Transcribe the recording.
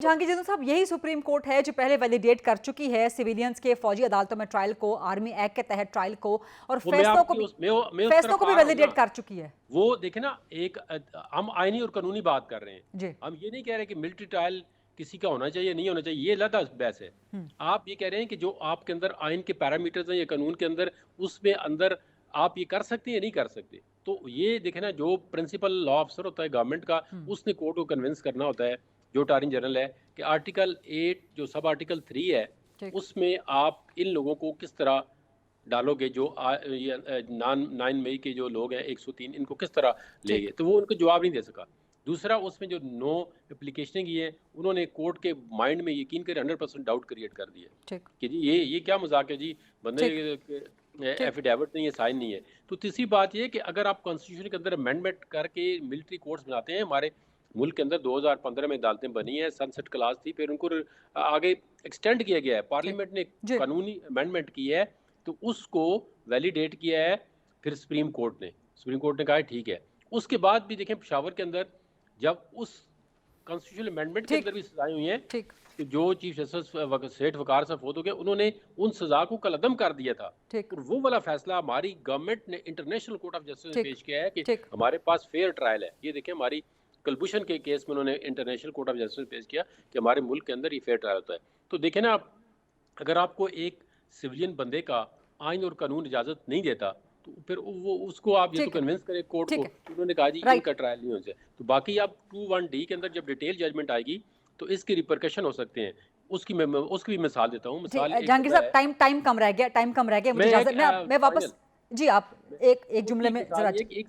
जहांगीर जिंदल साहब, यही supreme court है जो पहले वैलिडेट कर चुकी है सिविलियंस के फौजी अदालतों में ट्रायल को, आर्मी एक्ट के तहत ट्रायल को, और वो मैं आपकी उस फैसलों तरफ को भी आ रहा हूँ वैलिडेट ना। कर चुकी है। वो देखे ना, हम आईनी और कानूनी बात कर रहे हैं। जी। हम ये नहीं कह रहे कि मिलिट्री ट्रायल किसी का होना चाहिए नहीं होना चाहिए, ये अलग बहस है। आप ये कह रहे हैं कि जो आपके अंदर आइन के पैरामीटर्स हैं या कानून के अंदर, उसमें अंदर आप ये कर सकते हैं या नहीं कर सकते। तो ये देखे ना, जो प्रिंसिपल लॉ ऑफिसर होता है गवर्नमेंट का, उसने कोर्ट को कन्विंस करना होता है, जो अटॉर्नी जनरल है, कि आर्टिकल 8 जो सब आर्टिकल 3 है, ठीक। उसमें आप इन लोगों को किस तरह डालोगे, जो 9 मई के जो लोग हैं 103, इनको किस तरह लेंगे। ठीक। तो वो उनको जवाब नहीं दे सका। दूसरा, उसमें जो 9 एप्लीकेशनें की हैं, उन्होंने कोर्ट के माइंड में यकीन कर 100% डाउट क्रिएट कर दिया ठीक। कि जी ये क्या मजाक है जी, बंदे ठीक। ठीक। एफिडेविट नहीं है, साइन नहीं है। तो तीसरी बात ये कि अगर आप कॉन्स्टिट्यूशन के अंदर अमेंडमेंट करके मिलिट्री कोर्ट्स बनाते हैं, हमारे मुल्क के अंदर 2015 में अदालतें बनी है, सनसेट क्लास थी, फिर उनको आगे एक्सटेंड किया गया है, ठीक। पार्लियामेंट ने जी। कानूनी अमेंडमेंट की है, तो उसको वैलिडेट किया है फिर सुप्रीम कोर्ट ने कहा है ठीक है। उसके बाद भी देखें, पेशावर के अंदर जब उस कॉन्स्टिट्यूशनल अमेंडमेंट के ठीक। अंदर भी सजाएं हुई हैं, ठीक। तो जो चीफ जस्टिस सेठ वकार साहब फोत हो गए, उन्होंने उन सजा को कलअदम कर दिया था। ठीक। और वो वाला फैसला हमारी गवर्नमेंट ने इंटरनेशनल कोर्ट ऑफ जस्टिस में ठीक। पेश किया है कि ठीक। हमारे पास फेयर ट्रायल है। ये देखें, हमारी कलभूषण के केस में उन्होंने इंटरनेशनल कोर्ट ऑफ जस्टिस में पेश किया कि हमारे मुल्क के अंदर ये फेयर ट्रायल होता है। तो देखें ना आप, अगर आपको एक सिविलियन बंदे का आइन और कानून इजाजत नहीं देता, तो फिर वो उसको आप ये तो ठीक है। कन्विंस करें कोर्ट ठीक को। है। तो उन्होंने कहा जी राइट। इनका ट्रायल नहीं होना चाहिए। तो बाकी आप 21D के अंदर जब डिटेल जजमेंट आएगी, तो इसके रिपरकशन हो सकते हैं। उसकी भी मिसाल देता हूँ। जी, मिसाल एक जहांगीर दफ़ा साहब, है, टाइम कम रह गया, मुझे मैं इजाजत, एक मैं वापस। फाइनल जी, आप एक जुमले उसकी में मिसाल जरा। ये कि एक